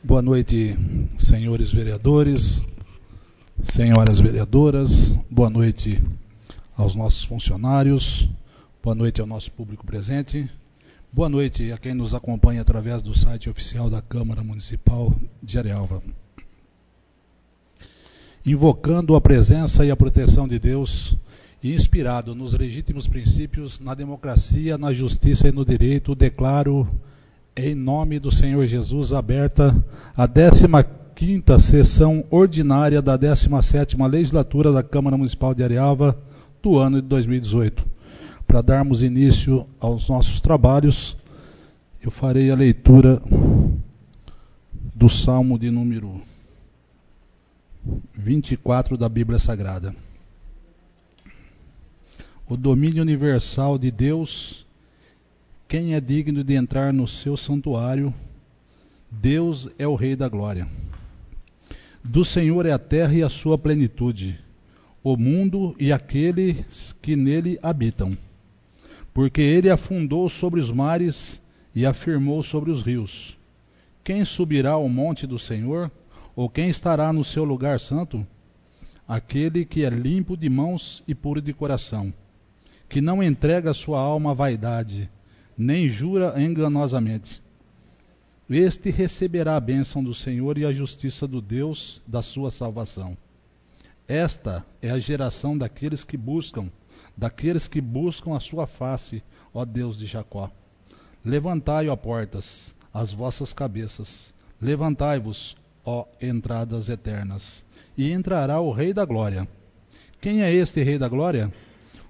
Boa noite, senhores vereadores, senhoras vereadoras, boa noite aos nossos funcionários, boa noite ao nosso público presente, boa noite a quem nos acompanha através do site oficial da Câmara Municipal de Arealva. Invocando a presença e a proteção de Deus e inspirado nos legítimos princípios, na democracia, na justiça e no direito, declaro em nome do Senhor Jesus, aberta a 15ª sessão ordinária da 17ª Legislatura da Câmara Municipal de Arealva do ano de 2018. Para darmos início aos nossos trabalhos, eu farei a leitura do Salmo de número 24 da Bíblia Sagrada. O domínio universal de Deus. Quem é digno de entrar no seu santuário? Deus é o Rei da Glória. Do Senhor é a terra e a sua plenitude, o mundo e aqueles que nele habitam. Porque ele afundou sobre os mares e afirmou sobre os rios. Quem subirá ao monte do Senhor? Ou quem estará no seu lugar santo? Aquele que é limpo de mãos e puro de coração, que não entrega a sua alma à vaidade, nem jura enganosamente. Este receberá a bênção do Senhor e a justiça do Deus da sua salvação. Esta é a geração daqueles que buscam a sua face, ó Deus de Jacó. Levantai, ó portas, as vossas cabeças, levantai-vos, ó entradas eternas, e entrará o Rei da Glória. Quem é este Rei da Glória?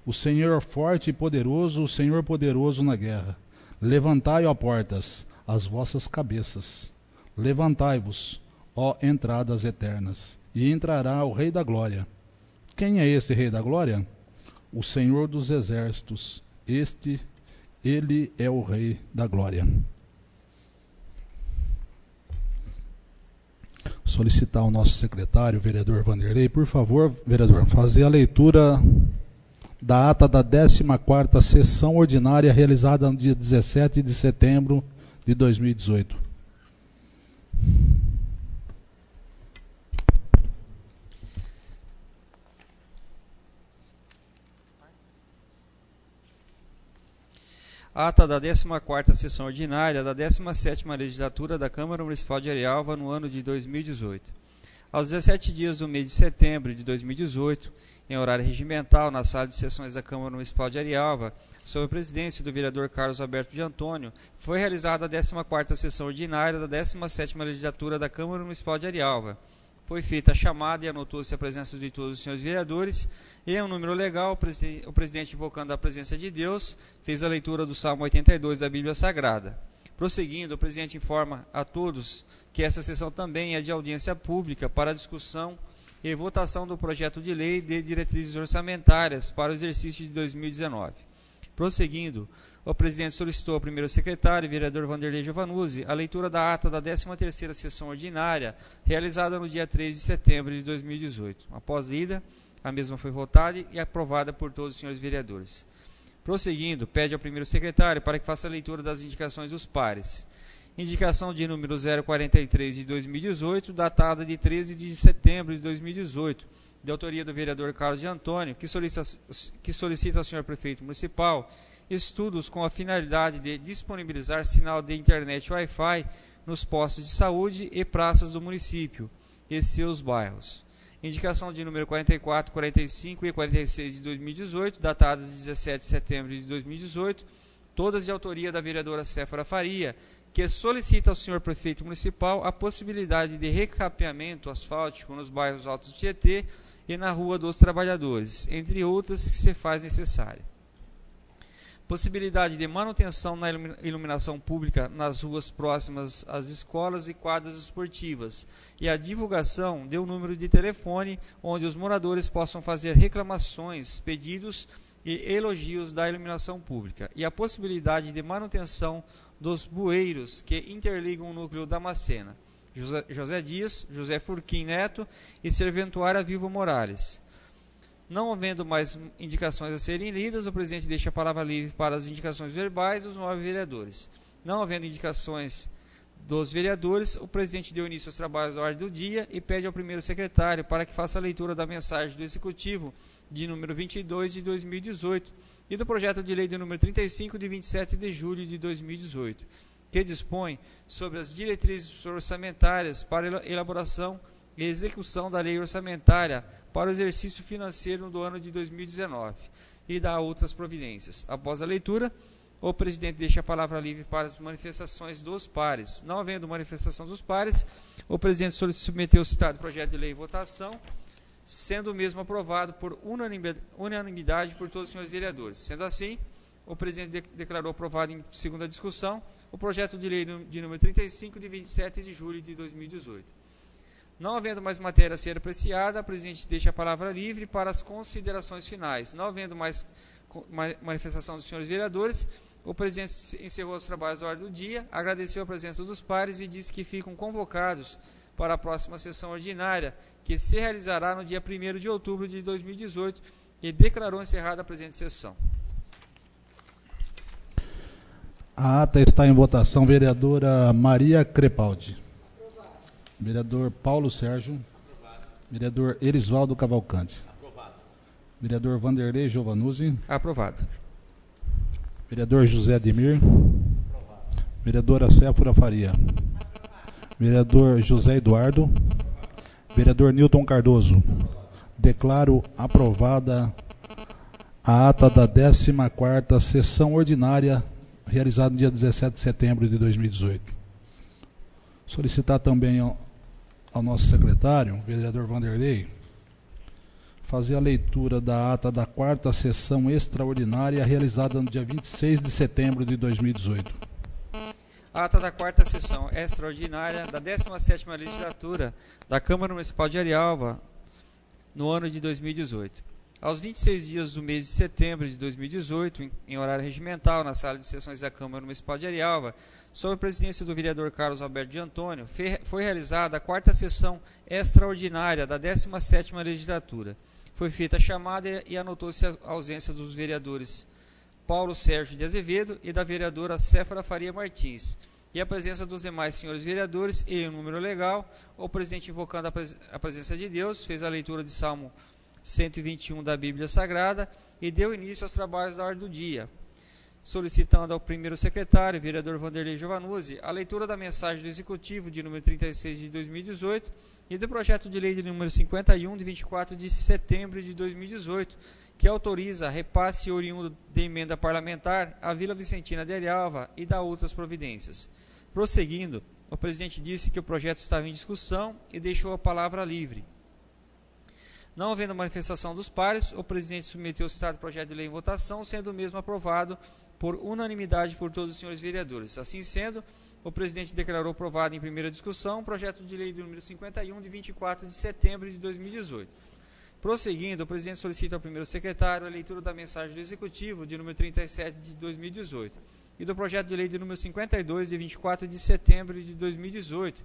O Senhor forte e poderoso, o Senhor poderoso na guerra. Levantai, ó portas, as vossas cabeças. Levantai-vos, ó entradas eternas, e entrará o Rei da Glória. Quem é esse Rei da Glória? O Senhor dos exércitos. Ele é o Rei da Glória. Solicitar ao nosso secretário, o vereador Vanderlei, por favor, vereador, fazer a leitura da ata da 14ª sessão ordinária realizada no dia 17 de setembro de 2018. Ata da 14ª sessão ordinária da 17ª Legislatura da Câmara Municipal de Arealva no ano de 2018. Aos 17 dias do mês de setembro de 2018, em horário regimental, na sala de sessões da Câmara Municipal de Arealva, sob a presidência do vereador Carlos Alberto de Antônio, foi realizada a 14ª sessão ordinária da 17ª Legislatura da Câmara Municipal de Arealva. Foi feita a chamada e anotou-se a presença de todos os senhores vereadores, e em um número legal, o presidente, invocando a presença de Deus, fez a leitura do Salmo 82 da Bíblia Sagrada. Prosseguindo, o presidente informa a todos que essa sessão também é de audiência pública para discussão e votação do projeto de lei de diretrizes orçamentárias para o exercício de 2019. Prosseguindo, o presidente solicitou ao primeiro secretário, vereador Vanderlei Giovanuzzi, a leitura da ata da 13ª sessão ordinária, realizada no dia 13 de setembro de 2018. Após lida, a mesma foi votada e aprovada por todos os senhores vereadores. Prosseguindo, pede ao primeiro secretário para que faça a leitura das indicações dos pares. Indicação de número 043 de 2018, datada de 13 de setembro de 2018, de autoria do vereador Carlos de Antônio, que solicita ao senhor prefeito municipal estudos com a finalidade de disponibilizar sinal de internet Wi-Fi nos postos de saúde e praças do município e seus bairros. Indicação de número 44, 45 e 46 de 2018, datadas de 17 de setembro de 2018, todas de autoria da vereadora Séfora Faria, que solicita ao senhor prefeito municipal a possibilidade de recapeamento asfáltico nos bairros Altos do Tietê e na Rua dos Trabalhadores, entre outras que se faz necessária. Possibilidade de manutenção na iluminação pública nas ruas próximas às escolas e quadras esportivas e a divulgação de um número de telefone onde os moradores possam fazer reclamações, pedidos e elogios da iluminação pública e a possibilidade de manutenção dos bueiros que interligam o núcleo da Macena, José Dias, José Furquim Neto e Serventuária Vilva Morales. Não havendo mais indicações a serem lidas, o presidente deixa a palavra livre para as indicações verbais dos 9 vereadores. Não havendo indicações dos vereadores, o presidente deu início aos trabalhos da ordem do dia e pede ao primeiro secretário para que faça a leitura da mensagem do Executivo de número 22 de 2018 e do projeto de lei de número 35 de 27 de julho de 2018, que dispõe sobre as diretrizes orçamentárias para elaboração e execução da lei orçamentária para o exercício financeiro do ano de 2019 e dá outras providências. Após a leitura, o presidente deixa a palavra livre para as manifestações dos pares. Não havendo manifestação dos pares, o presidente submeteu o citado projeto de lei em votação, sendo o mesmo aprovado por unanimidade por todos os senhores vereadores. Sendo assim, o presidente declarou aprovado em segunda discussão o projeto de lei de número 35 de 27 de julho de 2018. Não havendo mais matéria a ser apreciada, o presidente deixa a palavra livre para as considerações finais. Não havendo mais manifestação dos senhores vereadores, o presidente encerrou os trabalhos da ordem do dia, agradeceu a presença dos pares e disse que ficam convocados para a próxima sessão ordinária, que se realizará no dia 1º de outubro de 2018, e declarou encerrada a presente sessão. A ata está em votação. Vereadora Maria Crepaldi. Aprovado. Vereador Paulo Sérgio. Aprovado. Vereador Erisvaldo Cavalcante. Aprovado. Vereador Vanderlei Giovanuzzi. Aprovado. Vereador José Ademir. Aprovado. Vereadora Séfora Faria. Aprovado. Vereador José Eduardo. Aprovado. Vereador Nilton Cardoso. Aprovado. Declaro aprovada a ata da 14ª sessão ordinária realizada no dia 17 de setembro de 2018. Solicitar também ao nosso secretário, o vereador Vanderlei, fazer a leitura da ata da 4ª sessão extraordinária realizada no dia 26 de setembro de 2018. A ata da 4ª sessão extraordinária da 17ª legislatura da Câmara Municipal de Arialva no ano de 2018. Aos 26 dias do mês de setembro de 2018, em horário regimental, na sala de sessões da Câmara Municipal de Arialva, sob a presidência do vereador Carlos Alberto de Antônio, foi realizada a 4ª sessão extraordinária da 17ª legislatura. Foi feita a chamada e anotou-se a ausência dos vereadores Paulo Sérgio de Azevedo e da vereadora Séfora Faria Martins, e a presença dos demais senhores vereadores e o número legal. O presidente, invocando a presença de Deus, fez a leitura de Salmo 121 da Bíblia Sagrada e deu início aos trabalhos da ordem do dia, solicitando ao primeiro secretário, vereador Vanderlei Giovanuzzi, a leitura da mensagem do Executivo de número 36 de 2018 e do projeto de lei de número 51 de 24 de setembro de 2018, que autoriza repasse oriundo de emenda parlamentar à Vila Vicentina de Arialva e dá outras providências. Prosseguindo, o presidente disse que o projeto estava em discussão e deixou a palavra livre. Não havendo manifestação dos pares, o presidente submeteu o citado projeto de lei em votação, sendo o mesmo aprovado por unanimidade por todos os senhores vereadores. Assim sendo, o presidente declarou aprovado em primeira discussão o projeto de lei número 51 de 24 de setembro de 2018. Prosseguindo, o presidente solicita ao primeiro secretário a leitura da mensagem do Executivo de número 37 de 2018 e do projeto de lei de número 52 de 24 de setembro de 2018,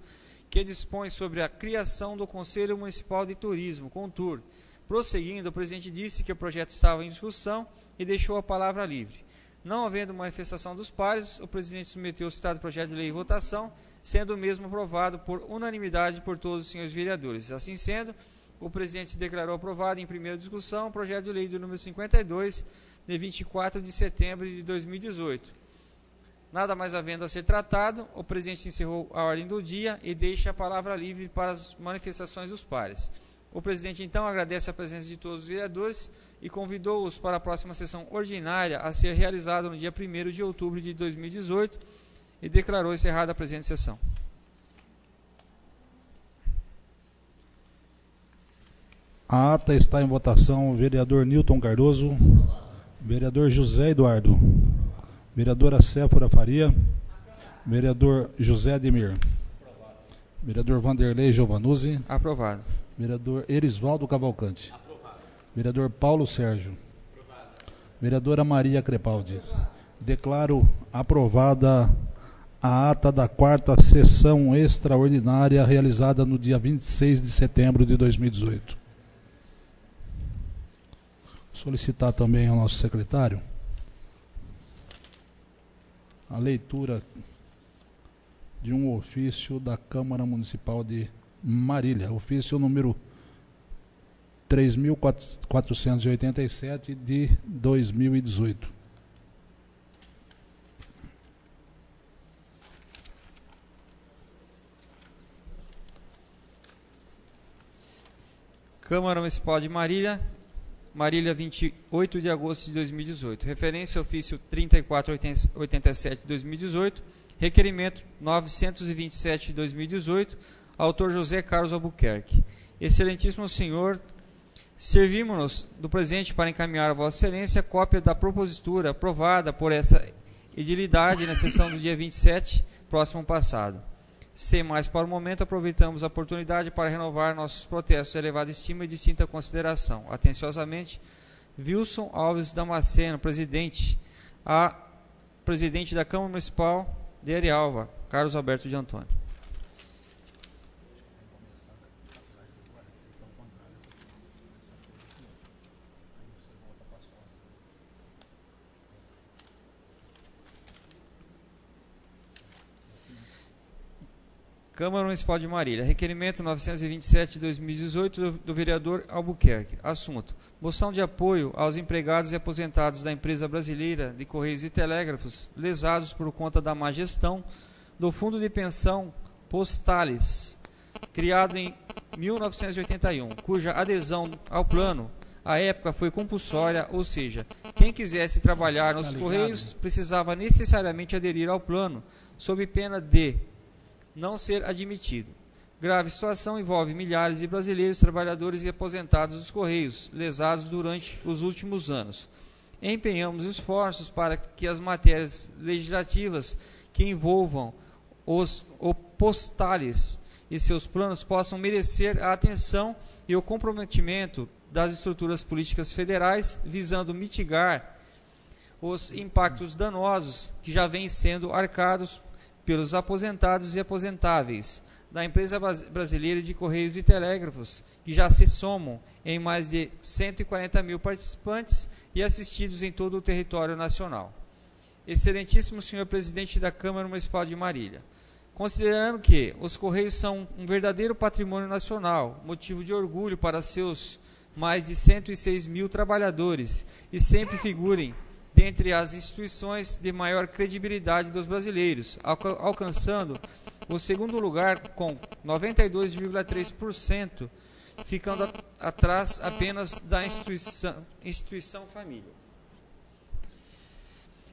que dispõe sobre a criação do Conselho Municipal de Turismo, CONTUR. Prosseguindo, o presidente disse que o projeto estava em discussão e deixou a palavra livre. Não havendo manifestação dos pares, o presidente submeteu o citado projeto de lei em votação, sendo o mesmo aprovado por unanimidade por todos os senhores vereadores. Assim sendo, o presidente declarou aprovado em primeira discussão o projeto de lei do número 52, de 24 de setembro de 2018. Nada mais havendo a ser tratado, o presidente encerrou a ordem do dia e deixa a palavra livre para as manifestações dos pares. O presidente, então, agradece a presença de todos os vereadores e convidou-os para a próxima sessão ordinária a ser realizada no dia 1º de outubro de 2018 e declarou encerrada a presente sessão. A ata está em votação. Vereador Nilton Cardoso. Vereador José Eduardo. Vereadora Séfora Faria. Vereador José Ademir. Aprovado. Vereador Vanderlei Giovanuzzi. Aprovado. Vereador Erisvaldo Cavalcante. Aprovado. Vereador Paulo Sérgio. Aprovado. Vereadora Maria Crepaldi. Aprovado. Declaro aprovada a ata da 4ª sessão extraordinária realizada no dia 26 de setembro de 2018. Solicitar também ao nosso secretário a leitura de um ofício da Câmara Municipal de Marília, ofício número 3.487 de 2018. Câmara Municipal de Marília, 28 de agosto de 2018. Referência ofício 3487 de 2018. Requerimento 927 de 2018. Autor José Carlos Albuquerque. Excelentíssimo senhor, servimos-nos do presente para encaminhar a Vossa Excelência cópia da propositura aprovada por essa edilidade na sessão do dia 27, próximo passado. Sem mais para o momento, aproveitamos a oportunidade para renovar nossos protestos de elevada estima e distinta consideração. Atenciosamente, Wilson Alves Damasceno, presidente da Câmara Municipal de Arialva, Carlos Alberto de Antônio. Câmara Municipal de Marília, requerimento 927 de 2018 do vereador Albuquerque. Assunto: moção de apoio aos empregados e aposentados da Empresa Brasileira de Correios e Telégrafos lesados por conta da má gestão do Fundo de Pensão Postales, criado em 1981, cuja adesão ao plano à época foi compulsória, ou seja, quem quisesse trabalhar nos Correios precisava necessariamente aderir ao plano, sob pena de não ser admitido. Grave situação envolve milhares de brasileiros, trabalhadores e aposentados dos Correios, lesados durante os últimos anos. Empenhamos esforços para que as matérias legislativas que envolvam os postales e seus planos possam merecer a atenção e o comprometimento das estruturas políticas federais, visando mitigar os impactos danosos que já vêm sendo arcados pelos aposentados e aposentáveis da Empresa Brasileira de Correios e Telégrafos, que já se somam em mais de 140 mil participantes e assistidos em todo o território nacional. Excelentíssimo senhor presidente da Câmara Municipal de Marília, considerando que os Correios são um verdadeiro patrimônio nacional, motivo de orgulho para seus mais de 106 mil trabalhadores e sempre figurem dentre as instituições de maior credibilidade dos brasileiros, alcançando o segundo lugar com 92,3%, ficando atrás apenas da instituição família,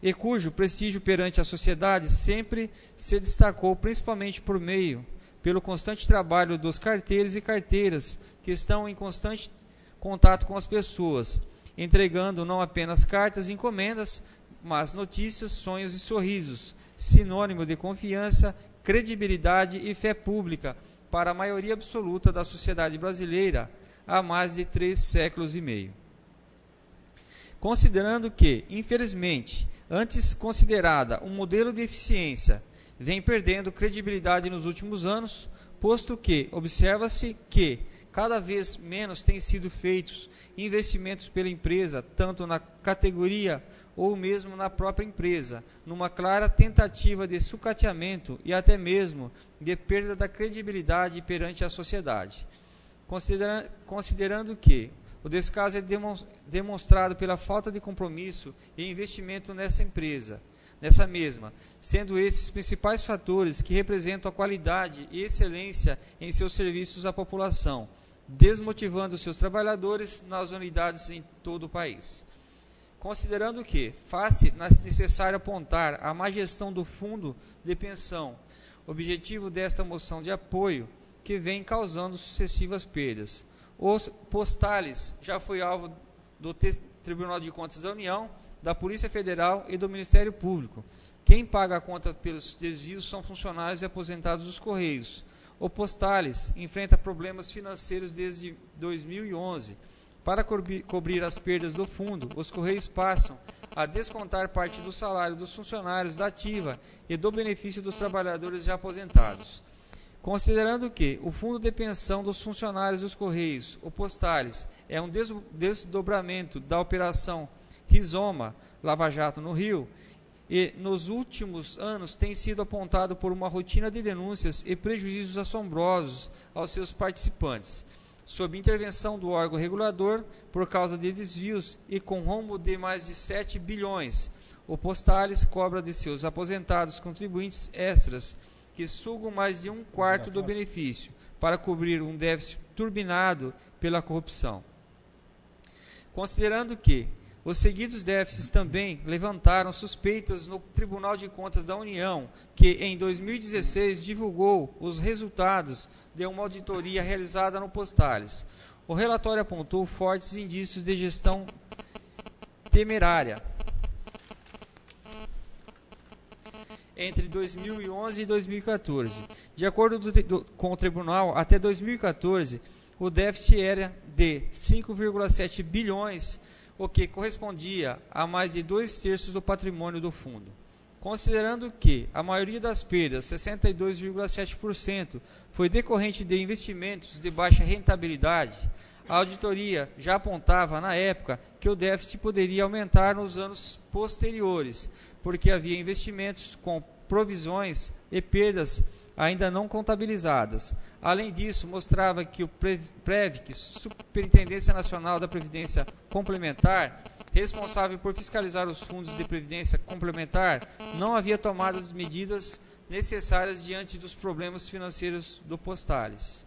e cujo prestígio perante a sociedade sempre se destacou, principalmente pelo constante trabalho dos carteiros e carteiras, que estão em constante contato com as pessoas, entregando não apenas cartas e encomendas, mas notícias, sonhos e sorrisos, sinônimo de confiança, credibilidade e fé pública para a maioria absoluta da sociedade brasileira há mais de 3 séculos e meio. Considerando que, infelizmente, antes considerada um modelo de eficiência, vem perdendo credibilidade nos últimos anos, posto que observa-se que cada vez menos têm sido feitos investimentos pela empresa, tanto na categoria ou mesmo na própria empresa, numa clara tentativa de sucateamento e até mesmo de perda da credibilidade perante a sociedade. Considerando que o descaso é demonstrado pela falta de compromisso e investimento nessa mesma, sendo esses principais fatores que representam a qualidade e excelência em seus serviços à população, desmotivando seus trabalhadores nas unidades em todo o país. Considerando que faz-se necessário apontar a má gestão do fundo de pensão, objetivo desta moção de apoio, que vem causando sucessivas perdas. Os postales já foi alvo do Tribunal de Contas da União, da Polícia Federal e do Ministério Público. Quem paga a conta pelos desvios são funcionários e aposentados dos Correios. O Postales enfrenta problemas financeiros desde 2011. Para cobrir as perdas do fundo, os Correios passam a descontar parte do salário dos funcionários da ativa e do benefício dos trabalhadores já aposentados. Considerando que o fundo de pensão dos funcionários dos Correios, o Postales, é um desdobramento da Operação Rizoma Lava Jato no Rio, e nos últimos anos tem sido apontado por uma rotina de denúncias e prejuízos assombrosos aos seus participantes, sob intervenção do órgão regulador por causa de desvios e com rombo de mais de 7 bilhões. O Postales cobra de seus aposentados contribuintes extras que sugam mais de um quarto do benefício para cobrir um déficit turbinado pela corrupção. Considerando que os seguidos déficits também levantaram suspeitas no Tribunal de Contas da União, que em 2016 divulgou os resultados de uma auditoria realizada no Postales. O relatório apontou fortes indícios de gestão temerária entre 2011 e 2014. De acordo com o tribunal, até 2014, o déficit era de 5,7 bilhões, o que correspondia a mais de 2/3 do patrimônio do fundo. Considerando que a maioria das perdas, 62,7%, foi decorrente de investimentos de baixa rentabilidade, a auditoria já apontava na época que o déficit poderia aumentar nos anos posteriores, porque havia investimentos com provisões e perdas ainda não contabilizadas. Além disso, mostrava que o PREVIC, Superintendência Nacional da Previdência Complementar, responsável por fiscalizar os fundos de previdência complementar, não havia tomado as medidas necessárias diante dos problemas financeiros do Postales.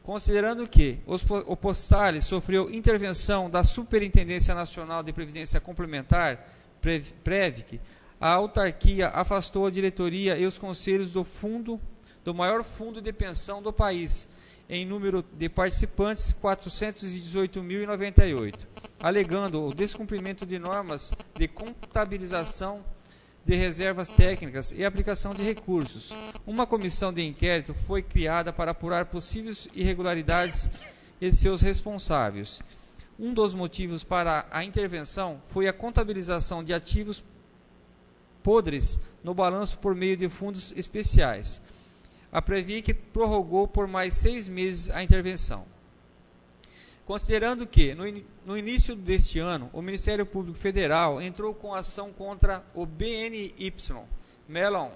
Considerando que o Postales sofreu intervenção da Superintendência Nacional de Previdência Complementar, PREVIC, a autarquia afastou a diretoria e os conselhos do maior fundo de pensão do país, em número de participantes 418.098, alegando o descumprimento de normas de contabilização de reservas técnicas e aplicação de recursos. Uma comissão de inquérito foi criada para apurar possíveis irregularidades e seus responsáveis. Um dos motivos para a intervenção foi a contabilização de ativos podres no balanço por meio de fundos especiais. A PREVIC prorrogou por mais 6 meses a intervenção. Considerando que, no início deste ano, o Ministério Público Federal entrou com ação contra o BNY Mellon,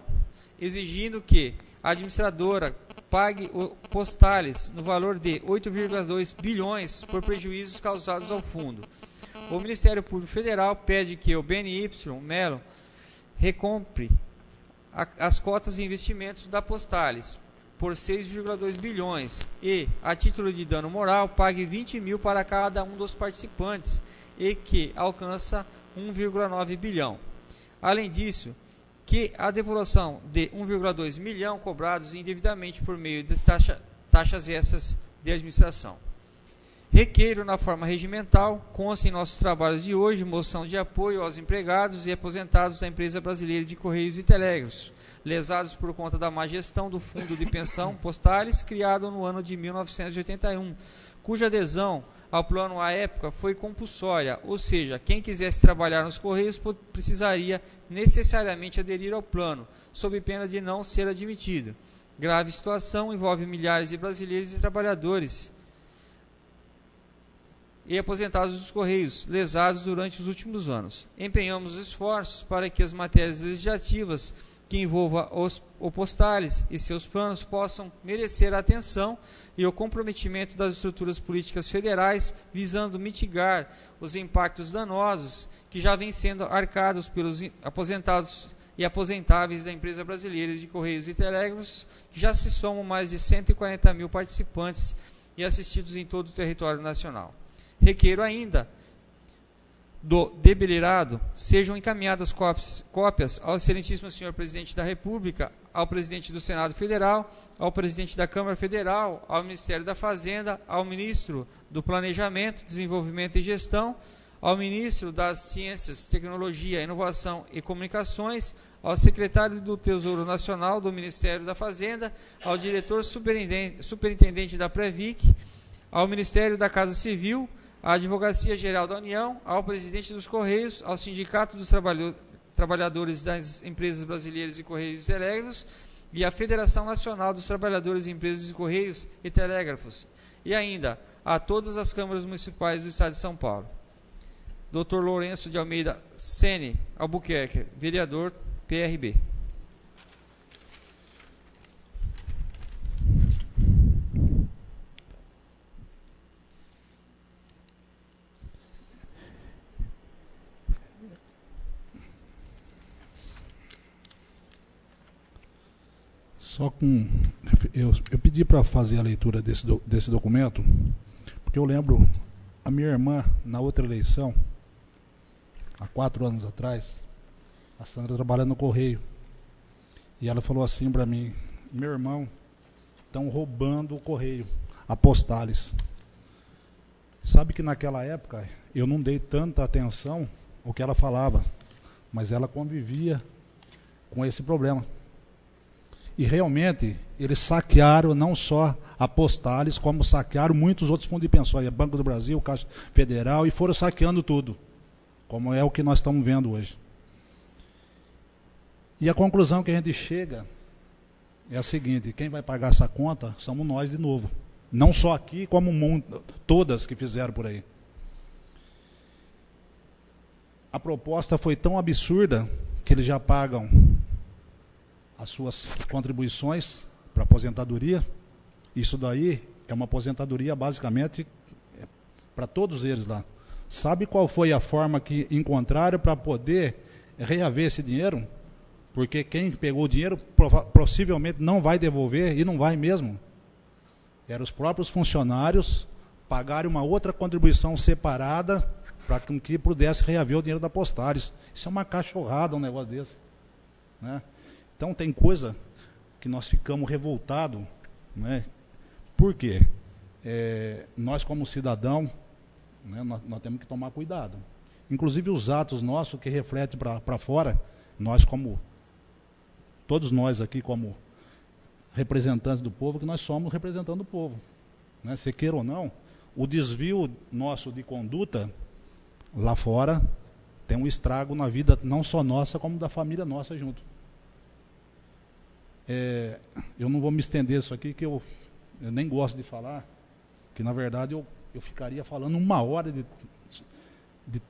exigindo que a administradora pague o Postales no valor de 8,2 bilhões por prejuízos causados ao fundo. O Ministério Público Federal pede que o BNY Mellon recompre as cotas de investimentos da Postales por 6,2 bilhões e, a título de dano moral, pague 20 mil para cada um dos participantes e que alcança 1,9 bilhão. Além disso, que a devolução de 1,2 milhão cobrados indevidamente por meio de taxas extras de administração. Requeiro na forma regimental, consta em nossos trabalhos de hoje, moção de apoio aos empregados e aposentados da Empresa Brasileira de Correios e Telégrafos, lesados por conta da má gestão do Fundo de Pensão Postales, criado no ano de 1981, cuja adesão ao plano à época foi compulsória, ou seja, quem quisesse trabalhar nos Correios precisaria necessariamente aderir ao plano, sob pena de não ser admitido. Grave situação envolve milhares de brasileiros e trabalhadores e aposentados dos Correios, lesados durante os últimos anos. Empenhamos esforços para que as matérias legislativas que envolvam o Postales e seus planos possam merecer a atenção e o comprometimento das estruturas políticas federais, visando mitigar os impactos danosos que já vêm sendo arcados pelos aposentados e aposentáveis da Empresa Brasileira de Correios e Telégrafos, que já se somam mais de 140 mil participantes e assistidos em todo o território nacional. Requeiro ainda do deliberado sejam encaminhadas cópias ao excelentíssimo senhor presidente da República, ao presidente do Senado Federal, ao presidente da Câmara Federal, ao Ministério da Fazenda, ao ministro do Planejamento, Desenvolvimento e Gestão, ao ministro das Ciências, Tecnologia, Inovação e Comunicações, ao secretário do Tesouro Nacional do Ministério da Fazenda, ao diretor superintendente da PREVIC, ao Ministério da Casa Civil, à Advocacia Geral da União, ao presidente dos Correios, ao Sindicato dos Trabalhadores das Empresas Brasileiras de Correios e Telégrafos e à Federação Nacional dos Trabalhadores de Empresas de Correios e Telégrafos, e ainda a todas as câmaras municipais do Estado de São Paulo. Dr. Lourenço de Almeida Sene Albuquerque, vereador, PRB. Eu pedi para fazer a leitura desse documento, porque eu lembro a minha irmã, na outra eleição, há 4 anos atrás, a Sandra trabalhando no Correio, e ela falou assim para mim: meu irmão, estão roubando o Correio, a Postales. Sabe que naquela época eu não dei tanta atenção ao que ela falava, mas ela convivia com esse problema. E realmente, eles saquearam não só a Postales, como saquearam muitos outros fundos de pensões, Banco do Brasil, Caixa Federal, e foram saqueando tudo, como é o que nós estamos vendo hoje. E a conclusão que a gente chega é a seguinte: quem vai pagar essa conta somos nós de novo. Não só aqui, como todas que fizeram por aí. A proposta foi tão absurda que eles já pagam as suas contribuições para aposentadoria. Isso daí é uma aposentadoria basicamente para todos eles lá. Sabe qual foi a forma que encontraram para poder reaver esse dinheiro? Porque quem pegou o dinheiro possivelmente não vai devolver, e não vai mesmo. Eram os próprios funcionários pagarem uma outra contribuição separada para que pudesse reaver o dinheiro da Postales. Isso é uma cachorrada, um negócio desse, né? Então tem coisa que nós ficamos revoltados, né? Por quê? Nós como cidadão, né, nós temos que tomar cuidado. Inclusive os atos nossos que refletem para fora, todos nós aqui como representantes do povo, que nós somos representando o povo, né? Se queira ou não, o desvio nosso de conduta lá fora tem um estrago na vida não só nossa, como da família nossa junto. Eu não vou me estender isso aqui, que eu nem gosto de falar, que na verdade eu ficaria falando 1 hora de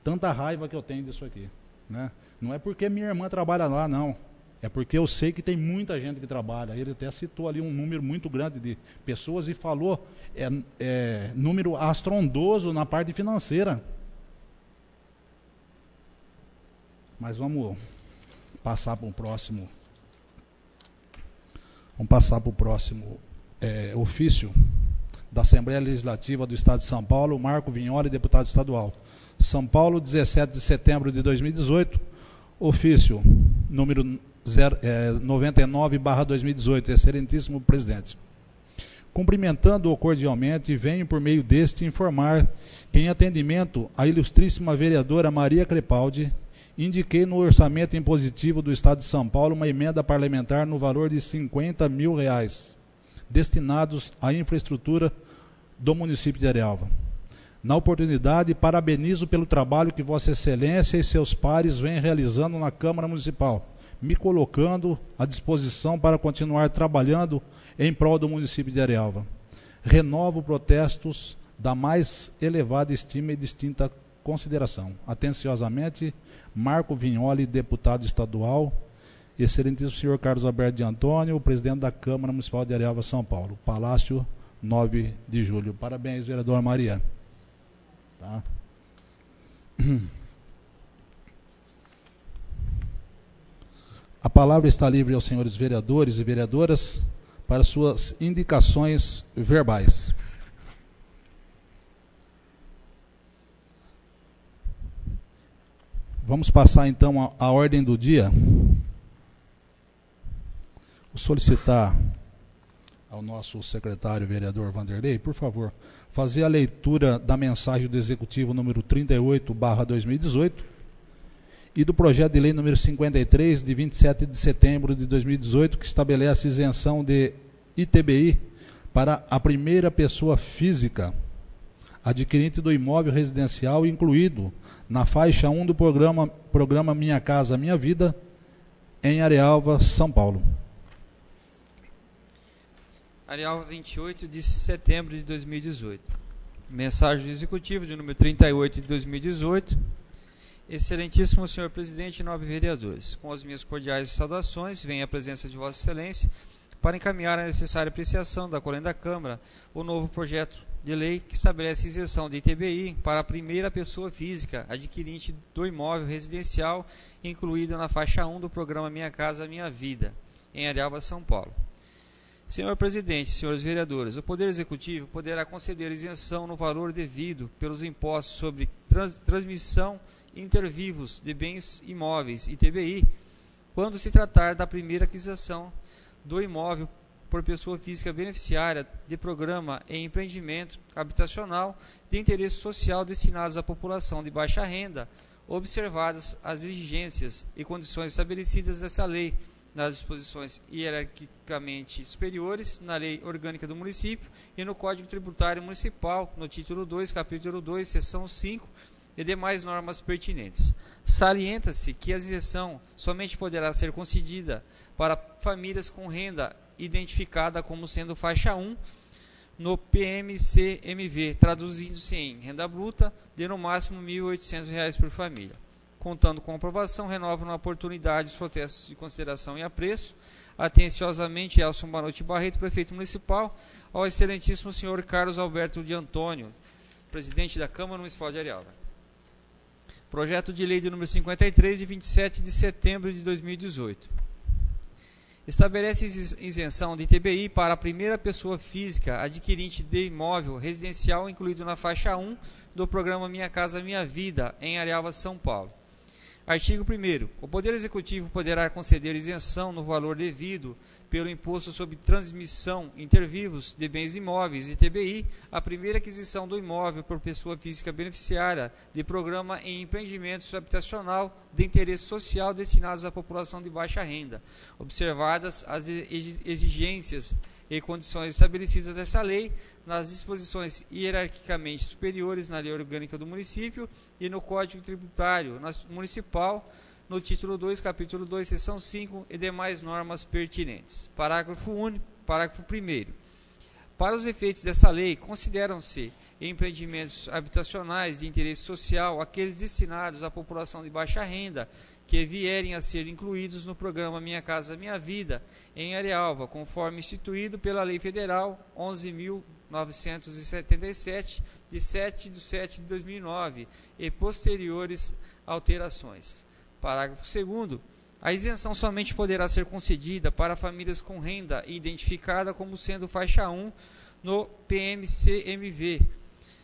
tanta raiva que eu tenho disso aqui, né? Não é porque minha irmã trabalha lá, não. É porque eu sei que tem muita gente que trabalha. Ele até citou ali um número muito grande de pessoas e falou número astrondoso na parte financeira. Mas vamos passar para o próximo. Vamos passar para o próximo ofício da Assembleia Legislativa do Estado de São Paulo, Marco Vignoli, deputado estadual. São Paulo, 17 de setembro de 2018, ofício número 99/2018, excelentíssimo presidente. Cumprimentando-o cordialmente, venho por meio deste informar que, em atendimento à ilustríssima vereadora Maria Crepaldi, indiquei no orçamento impositivo do Estado de São Paulo uma emenda parlamentar no valor de R$50 mil, destinados à infraestrutura do município de Arealva. Na oportunidade, parabenizo pelo trabalho que Vossa Excelência e seus pares vêm realizando na Câmara Municipal, me colocando à disposição para continuar trabalhando em prol do município de Arealva. Renovo protestos da mais elevada estima e distinta consideração. Atenciosamente, Marco Vignoli, deputado estadual. Excelentíssimo senhor Carlos Alberto de Antônio, presidente da Câmara Municipal de Arealva, São Paulo. Palácio, 9 de julho. Parabéns, vereador Maria. Tá? A palavra está livre aos senhores vereadores e vereadoras para suas indicações verbais. Vamos passar então à ordem do dia. Vou solicitar ao nosso secretário vereador Vanderlei, por favor, fazer a leitura da mensagem do Executivo número 38/2018 e do projeto de lei número 53, de 27 de setembro de 2018, que estabelece isenção de ITBI para a primeira pessoa física adquirente do imóvel residencial incluído na faixa 1 do programa Minha Casa Minha Vida, em Arealva, São Paulo. Arealva, 28 de setembro de 2018. Mensagem do Executivo de número 38 de 2018, Excelentíssimo senhor presidente e nobres vereadores, com as minhas cordiais saudações, venho à presença de Vossa Excelência para encaminhar a necessária apreciação da Corante da Câmara o novo projeto de lei que estabelece isenção de ITBI para a primeira pessoa física adquirente do imóvel residencial incluído na faixa 1 do programa Minha Casa Minha Vida, em Arialva, São Paulo. Senhor presidente, senhores vereadores, o Poder Executivo poderá conceder isenção no valor devido pelos impostos sobre transmissão inter vivos de bens imóveis, ITBI, quando se tratar da primeira aquisição do imóvel por pessoa física beneficiária de programa em empreendimento habitacional de interesse social destinados à população de baixa renda, observadas as exigências e condições estabelecidas nesta lei, nas disposições hierarquicamente superiores, na Lei Orgânica do Município e no Código Tributário Municipal, no título 2, capítulo 2, seção 5, e demais normas pertinentes. Salienta-se que a isenção somente poderá ser concedida para famílias com renda identificada como sendo faixa 1 no PMCMV, traduzindo-se em renda bruta de no máximo R$ 1.800 por família. Contando com aprovação, renovo na oportunidade os protestos de consideração e apreço. Atenciosamente, Elson Banucci Barreto, prefeito municipal, ao excelentíssimo senhor Carlos Alberto de Antônio, presidente da Câmara Municipal de Arialva. Projeto de lei de número 53, de 27 de setembro de 2018. Estabelece isenção de ITBI para a primeira pessoa física adquirente de imóvel residencial incluído na faixa 1 do programa Minha Casa Minha Vida, em Arialva, São Paulo. Artigo 1º. O Poder Executivo poderá conceder isenção no valor devido pelo Imposto sobre Transmissão Intervivos de Bens Imóveis, ITBI, a primeira aquisição do imóvel por pessoa física beneficiária de programa em empreendimentos habitacional de interesse social destinados à população de baixa renda, observadas as exigências e condições estabelecidas nessa lei, nas disposições hierarquicamente superiores na Lei Orgânica do Município e no Código Tributário Municipal, no título 2, capítulo 2, seção 5 e demais normas pertinentes. Parágrafo 1º. Para os efeitos desta lei, consideram-se empreendimentos habitacionais de interesse social aqueles destinados à população de baixa renda que vierem a ser incluídos no programa Minha Casa Minha Vida, em Arialva, conforme instituído pela Lei Federal 11.977, de 7/7 de 2009, e posteriores alterações. Parágrafo 2º. A isenção somente poderá ser concedida para famílias com renda identificada como sendo faixa 1 no PMCMV,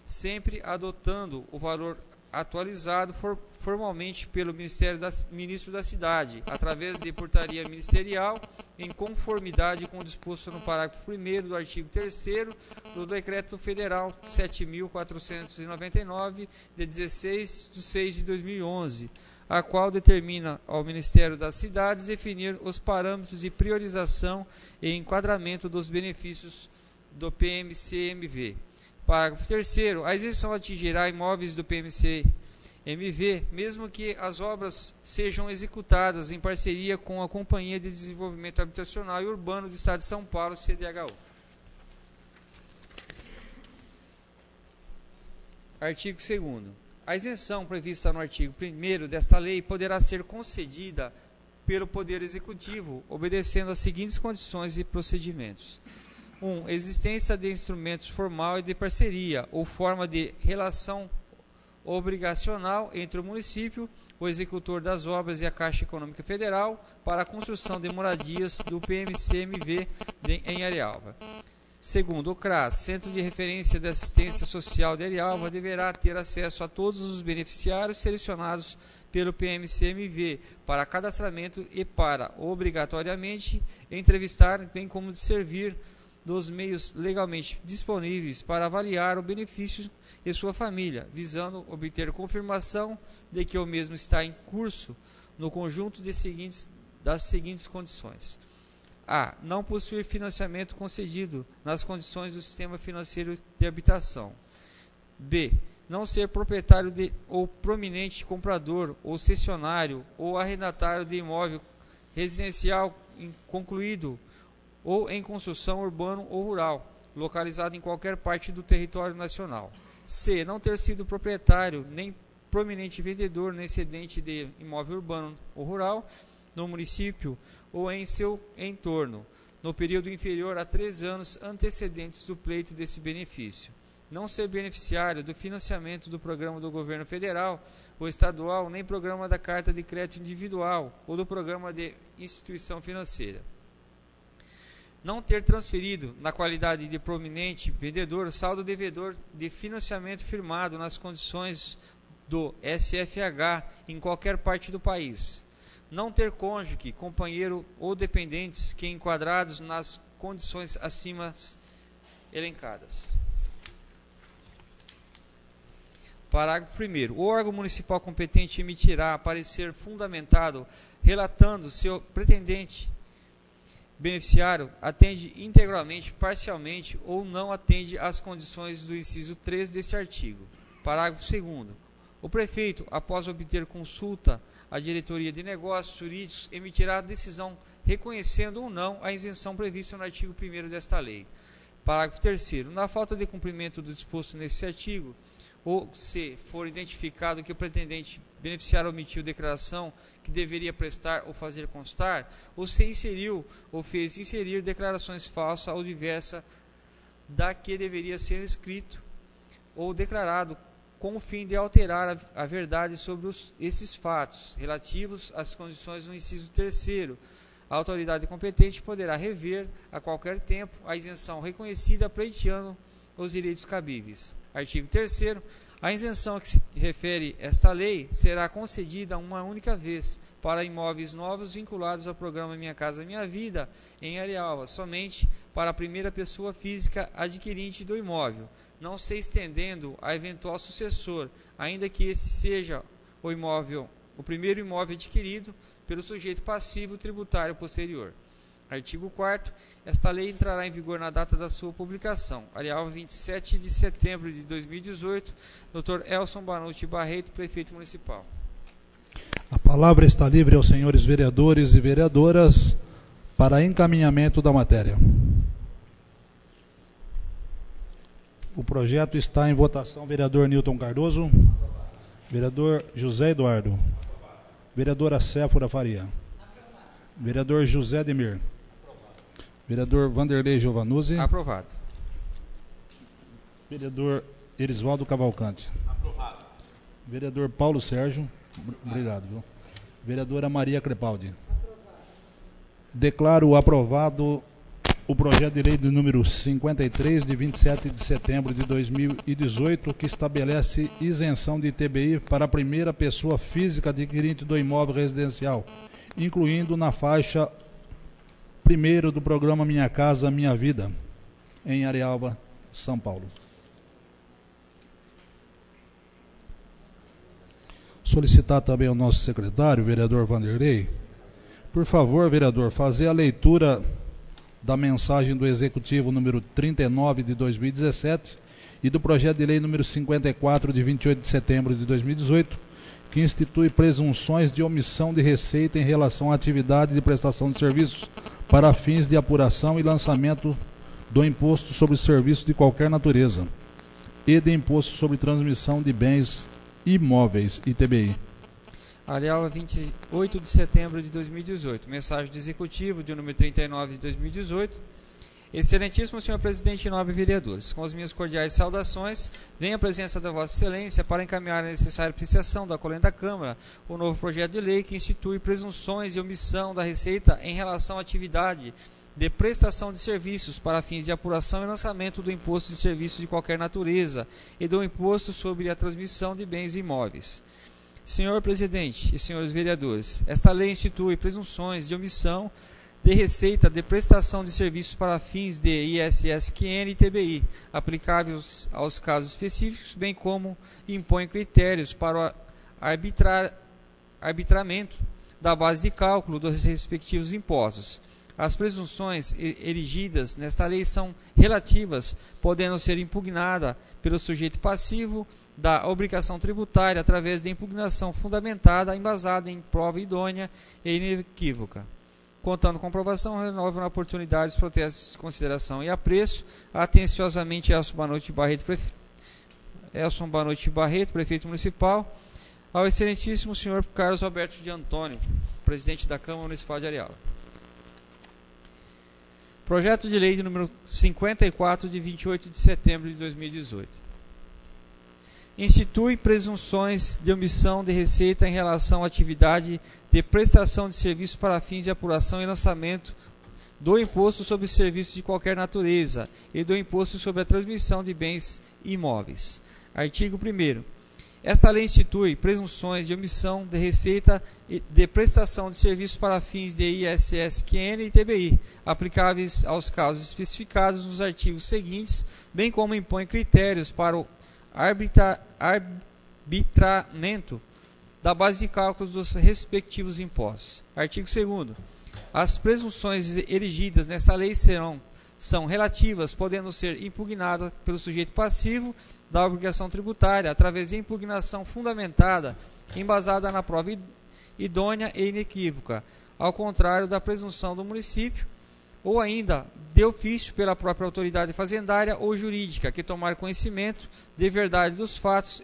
sempre adotando o valor atualizado formalmente pelo Ministro da Cidade, através de portaria ministerial, em conformidade com o disposto no parágrafo 1º do artigo 3º do Decreto Federal 7.499, de 16/6 de 2011, a qual determina ao Ministério das Cidades definir os parâmetros de priorização e enquadramento dos benefícios do PMCMV. Parágrafo 3º. A isenção atingirá imóveis do PMCMV, mesmo que as obras sejam executadas em parceria com a Companhia de Desenvolvimento Habitacional e Urbano do Estado de São Paulo, CDHU. Artigo 2º. A isenção prevista no artigo 1º desta lei poderá ser concedida pelo Poder Executivo, obedecendo às seguintes condições e procedimentos. 1. Existência de instrumentos formal e de parceria ou forma de relação obrigacional entre o município, o executor das obras e a Caixa Econômica Federal para a construção de moradias do PMCMV em Arialva. 2. O CRAS, Centro de Referência de Assistência Social de Arialva, deverá ter acesso a todos os beneficiários selecionados pelo PMCMV para cadastramento e para, obrigatoriamente, entrevistar, bem como de servir dos meios legalmente disponíveis para avaliar o benefício de sua família, visando obter confirmação de que o mesmo está em curso no conjunto das seguintes condições. A. Não possuir financiamento concedido nas condições do sistema financeiro de habitação. B. Não ser proprietário ou prominente comprador ou cessionário ou arrendatário de imóvel residencial concluído ou em construção urbano ou rural, localizado em qualquer parte do território nacional. C. Não ter sido proprietário nem proeminente vendedor no excedente de imóvel urbano ou rural, no município ou em seu entorno, no período inferior a 3 anos antecedentes do pleito desse benefício. Não ser beneficiário do financiamento do programa do governo federal ou estadual, nem programa da carta de crédito individual ou do programa de instituição financeira. Não ter transferido, na qualidade de proeminente vendedor, saldo devedor de financiamento firmado nas condições do SFH em qualquer parte do país. Não ter cônjuge, companheiro ou dependentes que enquadrados nas condições acima elencadas. Parágrafo 1º. O órgão municipal competente emitirá parecer fundamentado relatando se o pretendente beneficiário atende integralmente, parcialmente ou não atende às condições do inciso 3 deste artigo. Parágrafo 2º. O prefeito, após obter consulta à diretoria de negócios jurídicos, emitirá a decisão reconhecendo ou não a isenção prevista no artigo 1º desta lei. Parágrafo 3º. Na falta de cumprimento do disposto neste artigo, ou se for identificado que o pretendente beneficiário omitiu declaração que deveria prestar ou fazer constar, ou se inseriu ou fez inserir declarações falsas ou diversas da que deveria ser escrito ou declarado com o fim de alterar a verdade sobre esses fatos relativos às condições do inciso 3º, a autoridade competente poderá rever a qualquer tempo a isenção reconhecida pleiteando os direitos cabíveis. Artigo 3º. A isenção a que se refere esta lei será concedida uma única vez para imóveis novos vinculados ao programa Minha Casa Minha Vida em Arialva, somente para a primeira pessoa física adquirente do imóvel, não se estendendo a eventual sucessor, ainda que esse seja o primeiro imóvel adquirido pelo sujeito passivo tributário posterior. Artigo 4º. Esta lei entrará em vigor na data da sua publicação. Arialva, 27 de setembro de 2018. Dr. Elson Banucci Barreto, Prefeito Municipal. A palavra está livre aos senhores vereadores e vereadoras para encaminhamento da matéria. O projeto está em votação. Vereador Nilton Cardoso. Vereador José Eduardo. Vereadora Séfora Faria. Vereador José Ademir. Vereador Vanderlei Giovanuzzi. Aprovado. Vereador Erisvaldo Cavalcante. Aprovado. Vereador Paulo Sérgio. Obrigado. Viu? Vereadora Maria Crepaldi. Aprovado. Declaro aprovado o projeto de lei do número 53, de 27 de setembro de 2018, que estabelece isenção de ITBI para a primeira pessoa física adquirente do imóvel residencial, incluindo na faixa 1º do programa Minha Casa Minha Vida, em Arialva, São Paulo. Solicitar também ao nosso secretário, vereador Vanderlei, por favor, vereador, fazer a leitura da mensagem do Executivo número 39 de 2017 e do projeto de lei número 54 de 28 de setembro de 2018, que institui presunções de omissão de receita em relação à atividade de prestação de serviços para fins de apuração e lançamento do imposto sobre serviços de qualquer natureza e de imposto sobre transmissão de bens imóveis, ITBI. Arialva, 28 de setembro de 2018. Mensagem do Executivo, de número 39 de 2018. Excelentíssimo senhor presidente e nobres vereadores, com as minhas cordiais saudações, venho à presença da Vossa Excelência para encaminhar a necessária apreciação da Colenda da Câmara o novo projeto de lei que institui presunções de omissão da receita em relação à atividade de prestação de serviços para fins de apuração e lançamento do imposto de serviços de qualquer natureza e do imposto sobre a transmissão de bens imóveis. Senhor presidente e senhores vereadores, esta lei institui presunções de omissão de receita de prestação de serviços para fins de ISSQN e TBI, aplicáveis aos casos específicos, bem como impõe critérios para o arbitramento da base de cálculo dos respectivos impostos. As presunções erigidas nesta lei são relativas, podendo ser impugnada pelo sujeito passivo da obrigação tributária através de impugnação fundamentada, embasada em prova idônea e inequívoca. Contando com aprovação, renovo na oportunidade os protestos de consideração e apreço. Atenciosamente, Elson Banucci Barreto, Prefeito Municipal. ao excelentíssimo senhor Carlos Alberto de Antônio, presidente da Câmara Municipal de Areal. Projeto de lei de número 54, de 28 de setembro de 2018. Institui presunções de omissão de receita em relação à atividade de prestação de serviços para fins de apuração e lançamento do imposto sobre serviços de qualquer natureza e do imposto sobre a transmissão de bens imóveis. Artigo 1º. Esta lei institui presunções de omissão de receita de prestação de serviços para fins de ISS-QN e TBI, aplicáveis aos casos especificados nos artigos seguintes, bem como impõe critérios para o arbitramento da base de cálculos dos respectivos impostos. Artigo 2º. As presunções erigidas nesta lei são relativas, podendo ser impugnadas pelo sujeito passivo da obrigação tributária, através de impugnação fundamentada, embasada na prova idônea e inequívoca, ao contrário da presunção do município, ou ainda de ofício pela própria autoridade fazendária ou jurídica, que tomar conhecimento de verdade dos fatos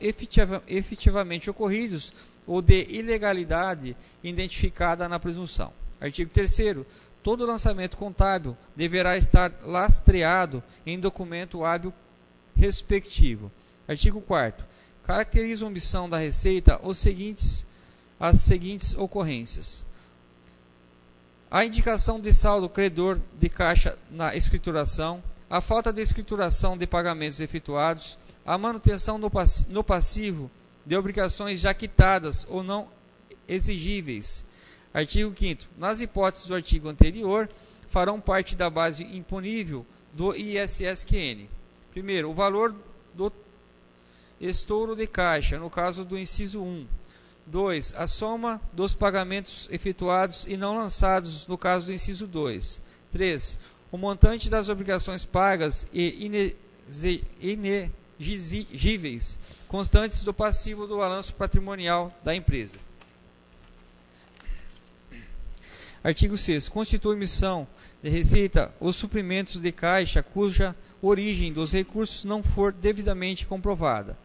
efetivamente ocorridos ou de ilegalidade identificada na presunção. Artigo 3º. Todo lançamento contábil deverá estar lastreado em documento hábil respectivo. Artigo 4º. Caracteriza a omissão da receita as seguintes ocorrências: a indicação de saldo credor de caixa na escrituração, a falta de escrituração de pagamentos efetuados, a manutenção no passivo de obrigações já quitadas ou não exigíveis. Artigo 5º. Nas hipóteses do artigo anterior, farão parte da base imponível do ISS-QN. Primeiro, o valor do estouro de caixa, no caso do inciso 1. 2. A soma dos pagamentos efetuados e não lançados, no caso do inciso 2. 3. O montante das obrigações pagas e inexigíveis, constantes do passivo do balanço patrimonial da empresa. Artigo 6º. Constitui emissão de receita os suprimentos de caixa cuja origem dos recursos não for devidamente comprovada.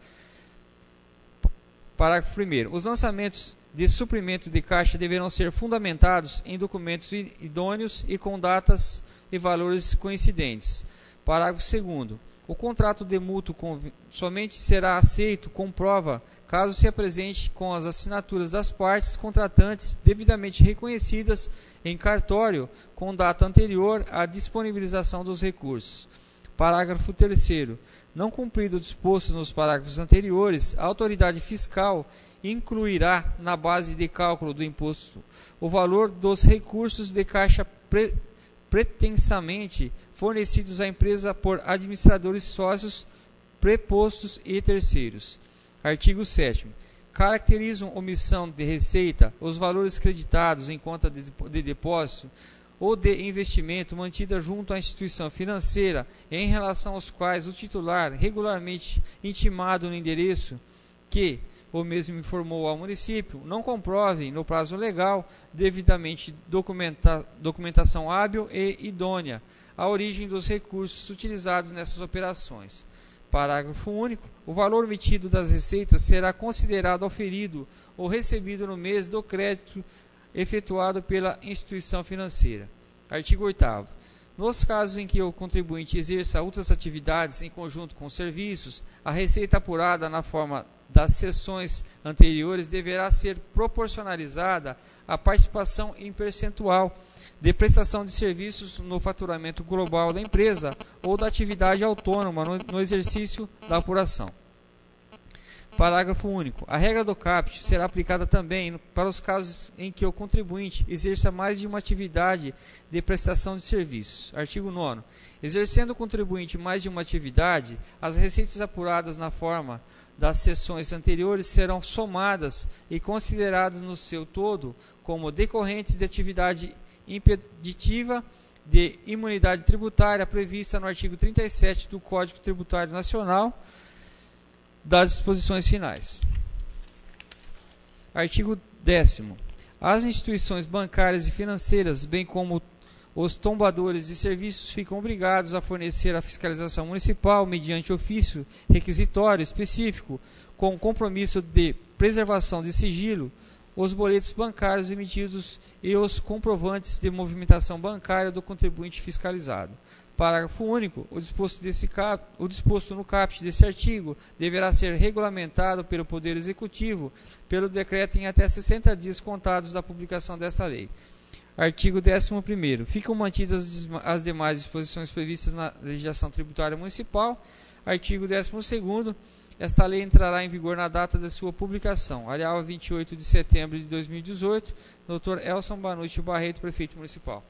Parágrafo 1º. Os lançamentos de suprimento de caixa deverão ser fundamentados em documentos idôneos e com datas e valores coincidentes. Parágrafo 2º. O contrato de mútuo somente será aceito com prova caso se apresente com as assinaturas das partes contratantes devidamente reconhecidas em cartório com data anterior à disponibilização dos recursos. Parágrafo 3º. Não cumprido o disposto nos parágrafos anteriores, a autoridade fiscal incluirá na base de cálculo do imposto o valor dos recursos de caixa pretensamente fornecidos à empresa por administradores sócios, prepostos e terceiros. Artigo 7º. Caracterizam omissão de receita os valores creditados em conta de depósito ou de investimento mantida junto à instituição financeira em relação aos quais o titular regularmente intimado no endereço que o mesmo informou ao município não comprovem no prazo legal devidamente documentação hábil e idônea a origem dos recursos utilizados nessas operações. Parágrafo único. O valor omitido das receitas será considerado auferido ou recebido no mês do crédito efetuado pela instituição financeira. Artigo 8º. Nos casos em que o contribuinte exerça outras atividades em conjunto com serviços, a receita apurada na forma das seções anteriores deverá ser proporcionalizada à participação em percentual de prestação de serviços no faturamento global da empresa ou da atividade autônoma no exercício da apuração. Parágrafo único. A regra do CAPT será aplicada também para os casos em que o contribuinte exerça mais de uma atividade de prestação de serviços. Artigo 9º. Exercendo o contribuinte mais de uma atividade, as receitas apuradas na forma das seções anteriores serão somadas e consideradas no seu todo como decorrentes de atividade impeditiva de imunidade tributária prevista no artigo 37 do Código Tributário Nacional, das disposições finais. Artigo 10º. As instituições bancárias e financeiras, bem como os tombadores de serviços, ficam obrigados a fornecer à fiscalização municipal, mediante ofício requisitório específico, com compromisso de preservação de sigilo, os boletos bancários emitidos e os comprovantes de movimentação bancária do contribuinte fiscalizado. Parágrafo único. O disposto no caput deste artigo deverá ser regulamentado pelo Poder Executivo pelo decreto em até 60 dias contados da publicação desta lei. Artigo 11º. Ficam mantidas as demais disposições previstas na legislação tributária municipal. Artigo 12º. Esta lei entrará em vigor na data da sua publicação. Areal 28 de setembro de 2018. Dr. Elson Banucci Barreto, Prefeito Municipal.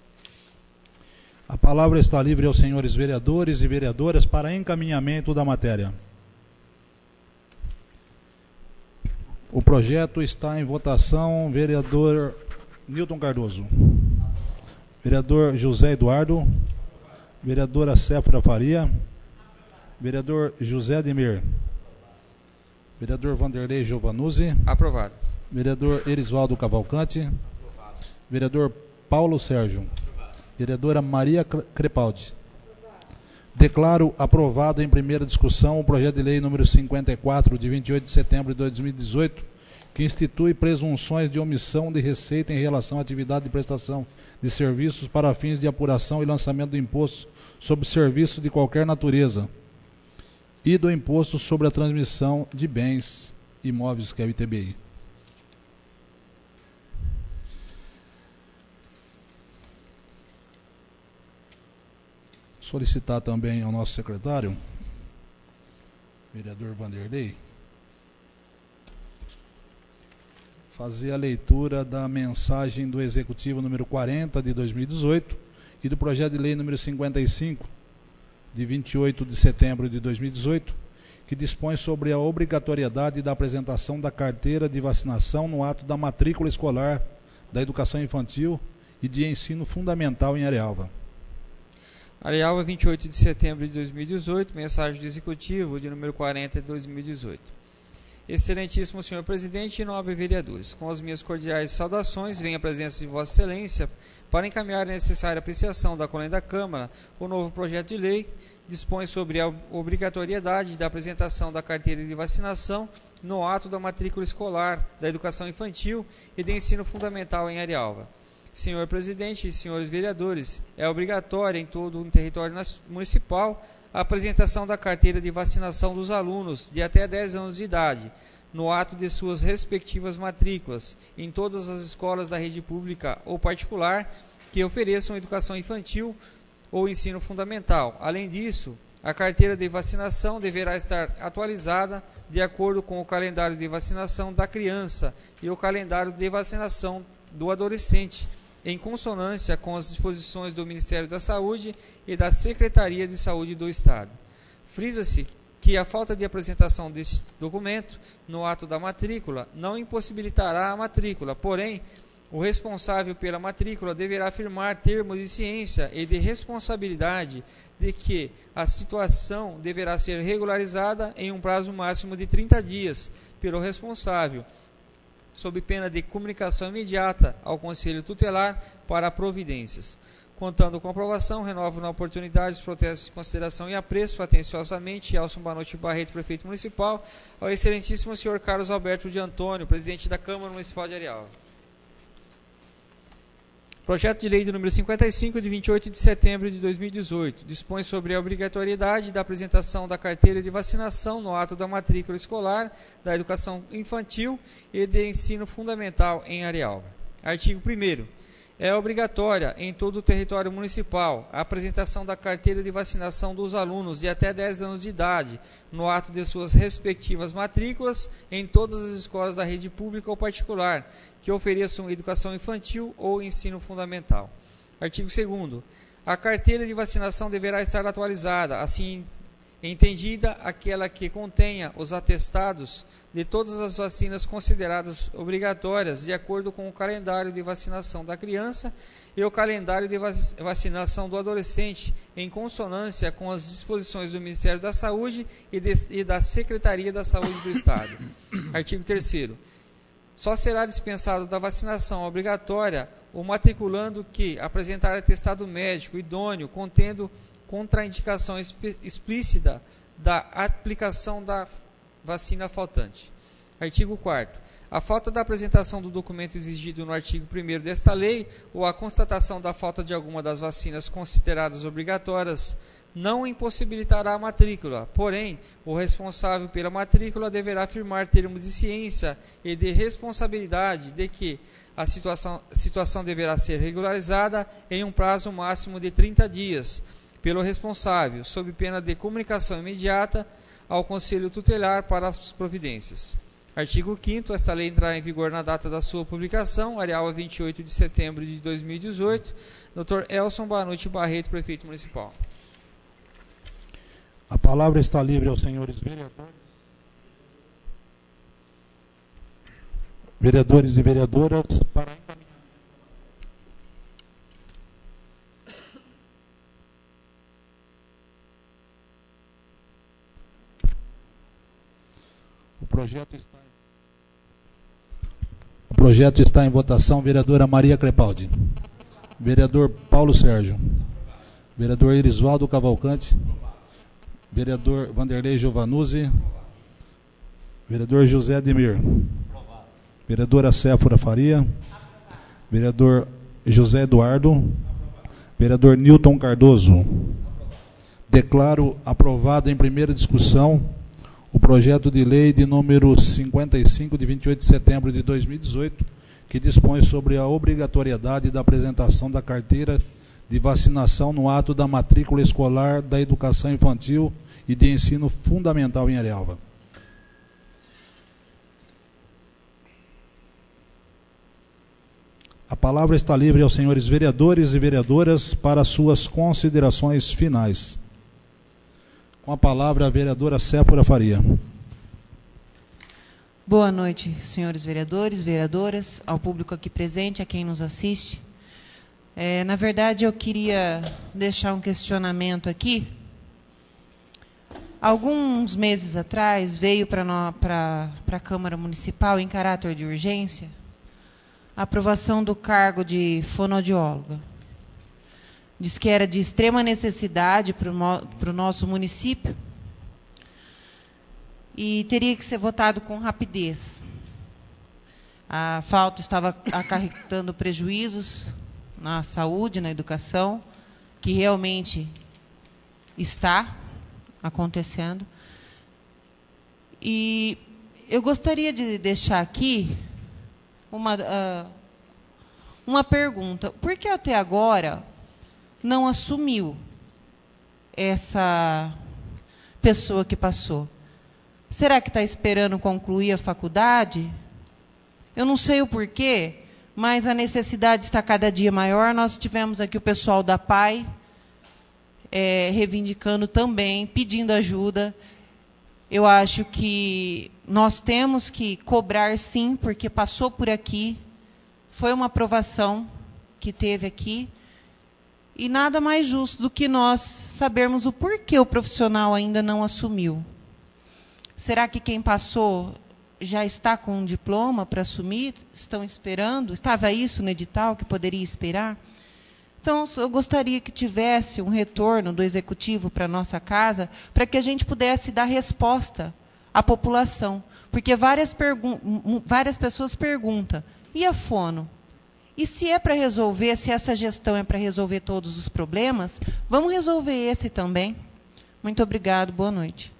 A palavra está livre aos senhores vereadores e vereadoras para encaminhamento da matéria. O projeto está em votação. Vereador Nilton Cardoso. Vereador José Eduardo. Vereadora Séfora Faria. Vereador José Ademir. Vereador Vanderlei Giovanuzzi. Aprovado. Vereador Erisvaldo Cavalcante. Aprovado. Vereador Paulo Sérgio. Vereadora Maria Crepaldi. Declaro aprovado em primeira discussão o projeto de lei número 54, de 28 de setembro de 2018, que institui presunções de omissão de receita em relação à atividade de prestação de serviços para fins de apuração e lançamento do imposto sobre serviços de qualquer natureza e do imposto sobre a transmissão de bens imóveis, que é o ITBI. Solicitar também ao nosso secretário, vereador Vanderlei, fazer a leitura da mensagem do Executivo número 40 de 2018 e do projeto de lei número 55 de 28 de setembro de 2018, que dispõe sobre a obrigatoriedade da apresentação da carteira de vacinação no ato da matrícula escolar da educação infantil e de ensino fundamental em Arealva. Arealva, 28 de setembro de 2018, mensagem do Executivo de número 40 de 2018. Excelentíssimo senhor presidente e nobres vereadores, com as minhas cordiais saudações, venho à presença de Vossa Excelência para encaminhar a necessária apreciação da Colegiada da Câmara o novo projeto de lei dispõe sobre a obrigatoriedade da apresentação da carteira de vacinação no ato da matrícula escolar da educação infantil e de ensino fundamental em Arealva. Senhor presidente e senhores vereadores, é obrigatória em todo o território municipal a apresentação da carteira de vacinação dos alunos de até 10 anos de idade, no ato de suas respectivas matrículas, em todas as escolas da rede pública ou particular que ofereçam educação infantil ou ensino fundamental. Além disso, a carteira de vacinação deverá estar atualizada de acordo com o calendário de vacinação da criança e o calendário de vacinação do adolescente, em consonância com as disposições do Ministério da Saúde e da Secretaria de Saúde do Estado. Frisa-se que a falta de apresentação deste documento no ato da matrícula não impossibilitará a matrícula, porém, o responsável pela matrícula deverá firmar termos de ciência e de responsabilidade de que a situação deverá ser regularizada em um prazo máximo de 30 dias pelo responsável, sob pena de comunicação imediata ao Conselho Tutelar para providências. Contando com a aprovação, renovo na oportunidade os protestos de consideração e apreço atenciosamente Elson Banucci Barreto, Prefeito Municipal, ao excelentíssimo senhor Carlos Alberto de Antônio, Presidente da Câmara Municipal de Arealva. Projeto de Lei do número 55, de 28 de setembro de 2018, dispõe sobre a obrigatoriedade da apresentação da carteira de vacinação no ato da matrícula escolar da educação infantil e de ensino fundamental em Arealva. Artigo 1º. É obrigatória em todo o território municipal a apresentação da carteira de vacinação dos alunos de até 10 anos de idade no ato de suas respectivas matrículas em todas as escolas da rede pública ou particular que ofereçam educação infantil ou ensino fundamental. Artigo 2º. A carteira de vacinação deverá estar atualizada, assim entendida aquela que contenha os atestados de todas as vacinas consideradas obrigatórias de acordo com o calendário de vacinação da criança e o calendário de vacinação do adolescente, em consonância com as disposições do Ministério da Saúde e da Secretaria da Saúde do Estado. Artigo 3º. Só será dispensado da vacinação obrigatória o matriculando que apresentar atestado médico idôneo contendo contraindicação explícita da aplicação da vacina faltante. Artigo 4º. A falta da apresentação do documento exigido no artigo 1º desta lei ou a constatação da falta de alguma das vacinas consideradas obrigatórias não impossibilitará a matrícula. Porém, o responsável pela matrícula deverá firmar termos de ciência e de responsabilidade de que a situação deverá ser regularizada em um prazo máximo de 30 dias pelo responsável, sob pena de comunicação imediata ao Conselho Tutelar para as providências. Artigo 5º. Esta lei entrará em vigor na data da sua publicação, Areal 28 de setembro de 2018. Dr. Elson Banucci Barreto, Prefeito Municipal. A palavra está livre aos senhores vereadores e vereadoras para encaminhar. O projeto está em votação. Vereadora Maria Crepaldi. Vereador Paulo Sérgio. Vereador Irisvaldo Cavalcante. Vereador Vanderlei Giovanuzzi. Vereador José Ademir. Vereadora Séfora Faria. Vereador José Eduardo. Vereador Nilton Cardoso. Declaro aprovado em primeira discussão o projeto de lei de número 55, de 28 de setembro de 2018, que dispõe sobre a obrigatoriedade da apresentação da carteira de vacinação no ato da matrícula escolar da educação infantil e de ensino fundamental em Arialva. A palavra está livre aos senhores vereadores e vereadoras para suas considerações finais. Com a palavra, a vereadora Séfora Faria. Boa noite, senhores vereadores, vereadoras, ao público aqui presente, a quem nos assiste. Na verdade, eu queria deixar um questionamento aqui. Alguns meses atrás, veio para a Câmara Municipal, em caráter de urgência, a aprovação do cargo de fonoaudióloga. Diz que era de extrema necessidade para o nosso município e teria que ser votado com rapidez. A falta estava acarretando prejuízos na saúde, na educação, que realmente está acontecendo. E eu gostaria de deixar aqui uma pergunta. Por que até agora não assumiu essa pessoa que passou? Será que está esperando concluir a faculdade? Eu não sei o porquê, mas a necessidade está cada dia maior. Nós tivemos aqui o pessoal da PAI reivindicando também, pedindo ajuda. Eu acho que nós temos que cobrar, sim, porque passou por aqui, foi uma aprovação que teve aqui, e nada mais justo do que nós sabermos o porquê o profissional ainda não assumiu. Será que quem passou já está com um diploma para assumir? Estão esperando? Estava isso no edital que poderia esperar? Então, eu gostaria que tivesse um retorno do Executivo para a nossa casa, para que a gente pudesse dar resposta à população. Porque várias pessoas perguntam, e a fono? E se é para resolver, se essa gestão é para resolver todos os problemas, vamos resolver esse também. Muito obrigado, boa noite.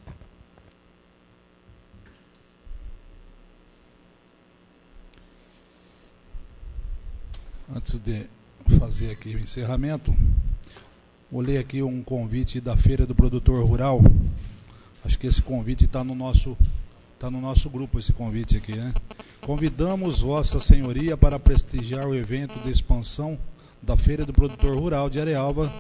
Antes de fazer aqui o encerramento, vou ler aqui um convite da Feira do Produtor Rural. Acho que esse convite está no nosso grupo, esse convite aqui, né? Convidamos Vossa Senhoria para prestigiar o evento de expansão da Feira do Produtor Rural de Arealva,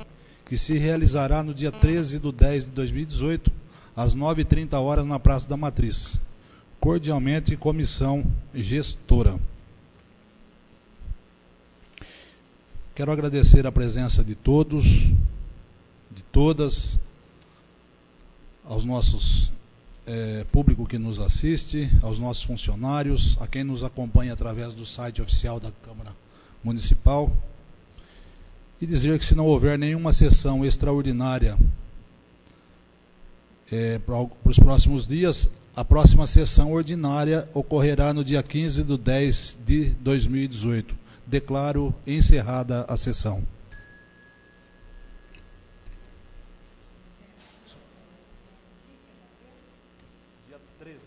que se realizará no dia 13/10 de 2018, às 9h30 na Praça da Matriz. Cordialmente, Comissão Gestora. Quero agradecer a presença de todos, de todas, aos nossos público que nos assiste, aos nossos funcionários, a quem nos acompanha através do site oficial da Câmara Municipal, e dizer que se não houver nenhuma sessão extraordinária para os próximos dias, A próxima sessão ordinária ocorrerá no dia 15/10/2018. Declaro encerrada a sessão. Dia 13.